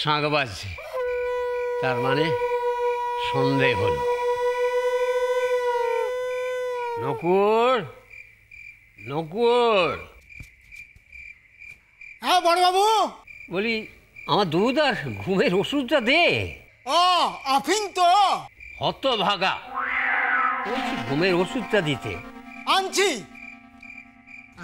শাঁখ বাজছে, তার মানে সন্ধে হলো। নকুর, নকুর। হ্যাঁ বড়বাবু। বলি আমার দুধ আর ঘুমের ওষুধটা দে। ও আফিং তো হতভাগা, বলছি ঘুমের ওষুধটা দিতে। আনছি।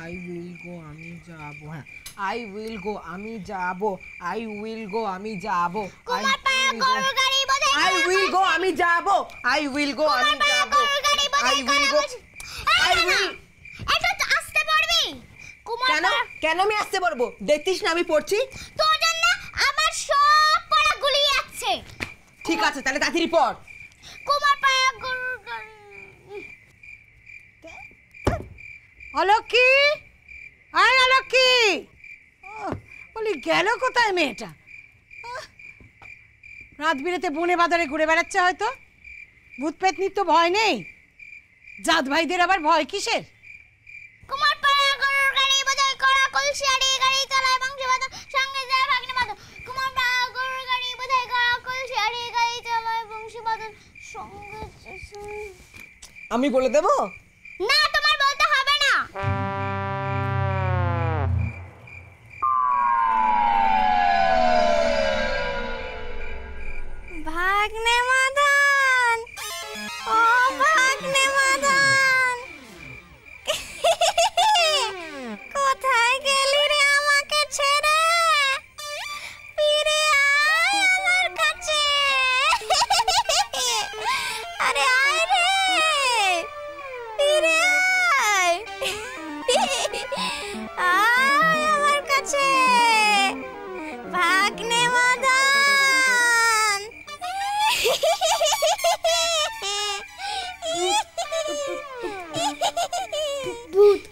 I will go, আমি যাবো। হ্যাঁ, I will go, আমি যাবো। I will go, আমি যাবো। কুমার পায়া গরুর গাড়ি বোধহয়। I will go, আমি যাবো। I will go, আমি যাবো। I will go, I will। একটু আসতে পারবি? কুমার কেন কেন আমি আসতে পারবো? দেখতিস না আমি পড়ছি। তোর জন্য আমার সব পড়া গুলিয়ে যাচ্ছে। ঠিক আছে, তাহলে তাড়াতাড়ি পড়। কুমার পায়া গরুর গাড়ি। অলক্ষী, আয় অলক্ষী। বলি গেল কোথায় মেয়েটা? রাত বিরেতে বনে বাজারে ঘুরে বেড়াচ্ছে হয়তো। ভূত পেতনির তো ভয় নেই, জাত ভাইদের আবার ভয় কিসের? কুমার পায়া গরুর গাড়ি বোধহয় কড়া কলসি আড়িয়ে গাড়ি চালায় বংশী বাদন সঙ্গে যায় ভাগ্নে বাদন। কুমার পায়া গরুর গাড়ি বোধহয় কড়া কলসি আড়িয়ে গাড়ি চালায় বংশী বাদন সঙ্গে। আমি বলে দেবো? না, তোমার বলতে হবে না। ভাগ্নে মাদান, ও ভাগ্নে মাদান, কোথায় গেলি রে আমাকে ছেড়ে? ফিরে আয় আমার কাছে। আরে আয় রে, ফিরে আয়, আয় আমার কাছে ভাগ্নে মাদান। ভূত।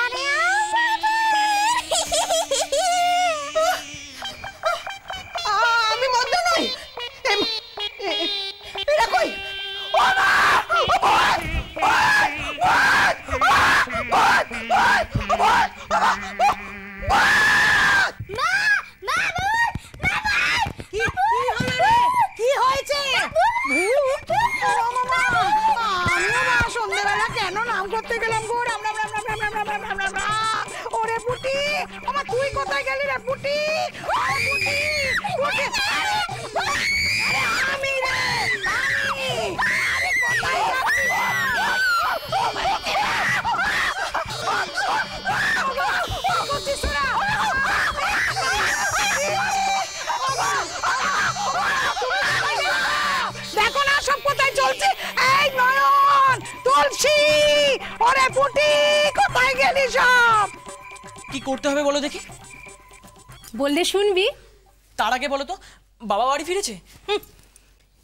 আরে আমি মন্দ নই। এরা কই? ও মা! কি হয়েছে? সন্ধ্যেবেলা কেন নাম করতে গেলাম গো? রাম রাম রাম রাম রাম রাম রাম রাম রাম রাম রাম। ওরে পুটি, আমার তুই কোথায় গেলি রে পুটি? পুটি, পুটি। আরে আমি রে, আমি। আরে কোথায় দেখো না সব কোথায় চলছে? এই নয়ন, তুলসী, ওরে পুটি, কোথায় গেলি সব? কি করতে হবে বলো দেখি? বললে শুনবি? তার আগে বলো তো, বাবা বাড়ি ফিরেছে?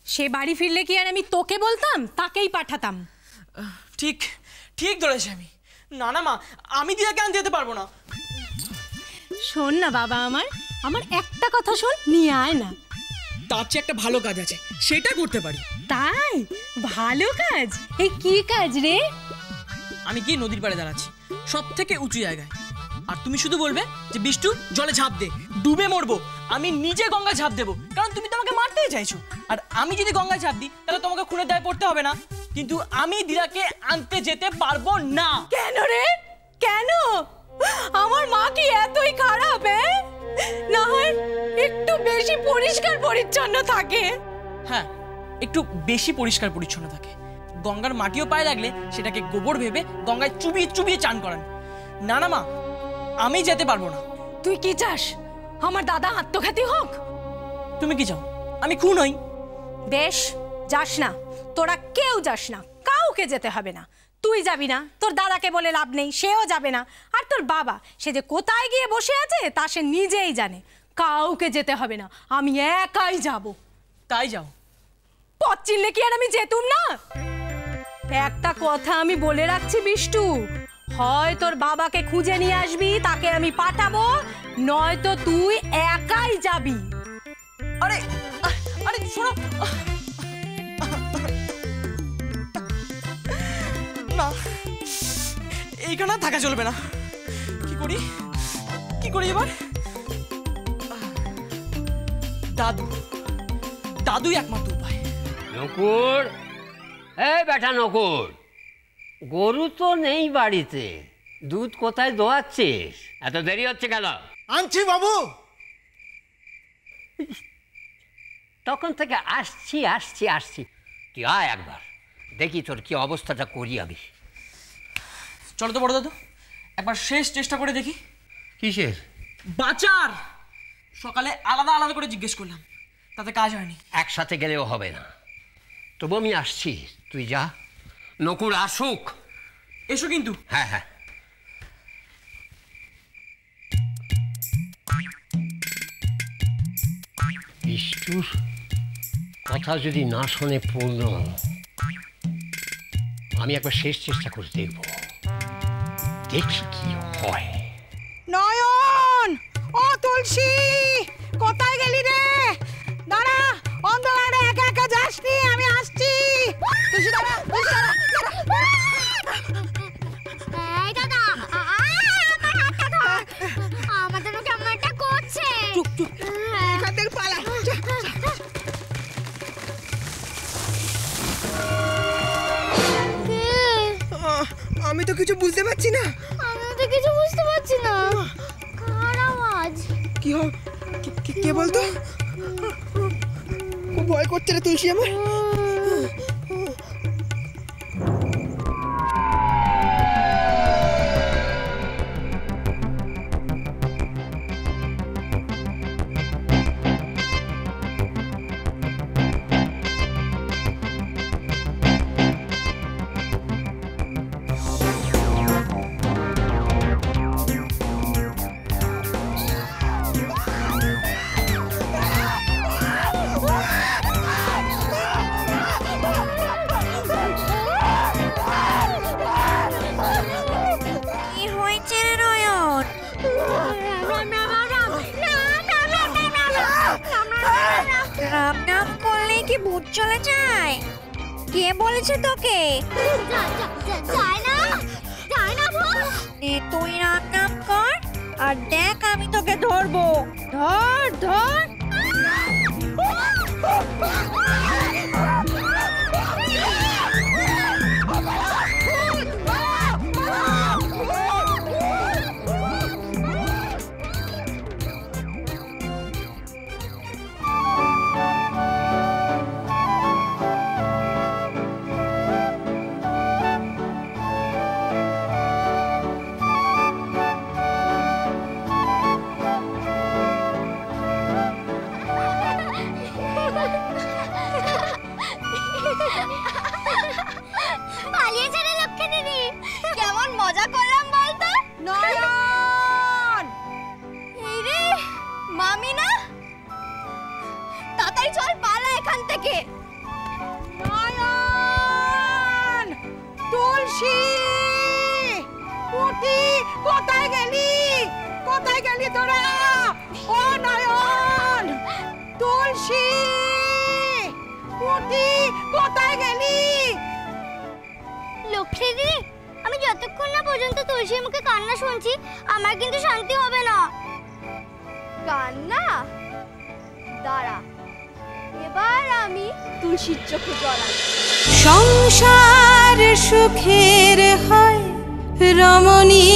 সে বাড়ি ফিরলে কি আর আমি তোকে বলতাম? তাকেই পাঠাতাম। ঠিক ঠিক ধরেছি আমি। না না মা, আমি দিদাকে আনতে যেতে পারবো না। শোন না বাবা, আমার একটা কথা শোন, নিয়ে আয় না। তার চেয়ে একটা ভালো কাজ আছে, সেটা করতে পারি। তাই? ভালো কাজ? এই কি কাজ রে? আমি গিয়ে নদীর পাড়ে দাঁড়াচ্ছি, সব থেকে উঁচু জায়গায়। আর তুমি শুধু বলবে যে বিষ্টু জলে ঝাঁপ দে, ডুবে মরবো। আমি নিজে গঙ্গায় ঝাঁপ দেবো, কারণ তুমি তো আমাকে মারতেই চাইছো। আর আমি যদি গঙ্গায় ঝাঁপ দিই তাহলে তোমাকে খুনের দায় পড়তে হবে না। কিন্তু আমি দিদাকে আনতে যেতে পারবো না। কেন রে? কেন? আমার মা কি এতই খারাপ? না হয় একটু বেশি পরিষ্কার পরিচ্ছন্ন থাকে। হ্যাঁ, একটু বেশি পরিষ্কার পরিচ্ছন্ন থাকে। গঙ্গার মাটিও পায়ে লাগলে সেটাকে গোবর ভেবে গঙ্গায় চুবিয়ে চুবিয়ে চান করান। না না মা, আমি যেতে পারবো না। তুই কি চাস? আমার দাদা আত্মঘাতী হোক? তুমি কি চাও আমি খুন হই? বেশ, যাস না, তোরা কেউ যাস না, কাউকে যেতে হবে না। তুই যাবি না, তোর দাদাকে বলে লাভ নেই, সেও যাবে না। আর তোর বাবা, সে যে কোথায় গিয়ে বসে আছে তা সে নিজেই জানে। কাউকে যেতে হবে না, আমি একাই যাব। তাই যাও। পথ চিনলে কি আর আমি যেতুম না? একটা কথা আমি বলে রাখছি বিষ্টু, হয় তোর বাবাকে খুঁজে নিয়ে আসবি, তাকে আমি পাঠাবো, নয়তো তুই একাই যাবি। আরে আরে শোনো না, এইখানে থাকা চলবে না। কি করি এবার? দাদুই একমাত্র উপায়। নকুর, এই বেটা নকুর, গরু তো নেই বাড়িতে, দুধ কোথায় দোয়াচ্ছিস? এত দেরি হচ্ছে কেন? আনছি বাবু। তখন থেকে আসছি, তুই আয় একবার, দেখি তোর কি অবস্থাটা করি আমি। চলো তো বড় দাদু, একবার শেষ চেষ্টা করে দেখি। কিসের? বাঁচার। সকালে আলাদা আলাদা করে জিজ্ঞেস করলাম, তাতে কাজ হয়নি। একসাথে গেলেও হবে না, তবু আমি আসছি, তুই যা। নকুর আসুক। এসো কিন্তু। হ্যাঁ হ্যাঁ। বিষ্টুর কথা যদি না শোনে পূর্ণ, আমি একবার শেষ চেষ্টা করে দেখব, দেখি কি হয়। নয়ন, ও তুলসী, কোথায় গেলি রে? দাঁড়া, অন্ধকারে একা একা যাসনি, আমি আসছি। তুলসী দাঁড়া, এই দাদা, আমাদের কেমন একটা করছে। চুপ এখান থেকে পালা। আমি তো কিছু বুঝতে পারছি না। আমি তো কিছু বুঝতে পারছি না। কার আওয়াজ? কে বলতো? খুব ভয় করছে রে তুলসী আমার। চলে যায়? কে বলেছে তোকে? যায় না ভূত। তুই রাম কর আর দেখ আমি তোকে ধরবো। ধর। পালিয়েছে রে লক্ষ্মী দিদি, কেমন মজা করলাম বলতো। নয়ন, এই রে মামি না, তাড়াতাড়ি চল পালা এখান থেকে। নয়ন, তুলসী, পুটি, কোথায় গেলি তোরা? ও নয়ন, তুলসী, পুটি, কোথায় গেলি? লক্ষ্মী দিদি, আমি যতক্ষণ না পর্যন্ত তুলসীর মুখে কান্না শুনছি, আমার কিন্তু শান্তি হবে না। কান্না? দাঁড়া, এবার আমি তুলসীর চোখে জল আনবো। সংসার সুখের হয় রমণী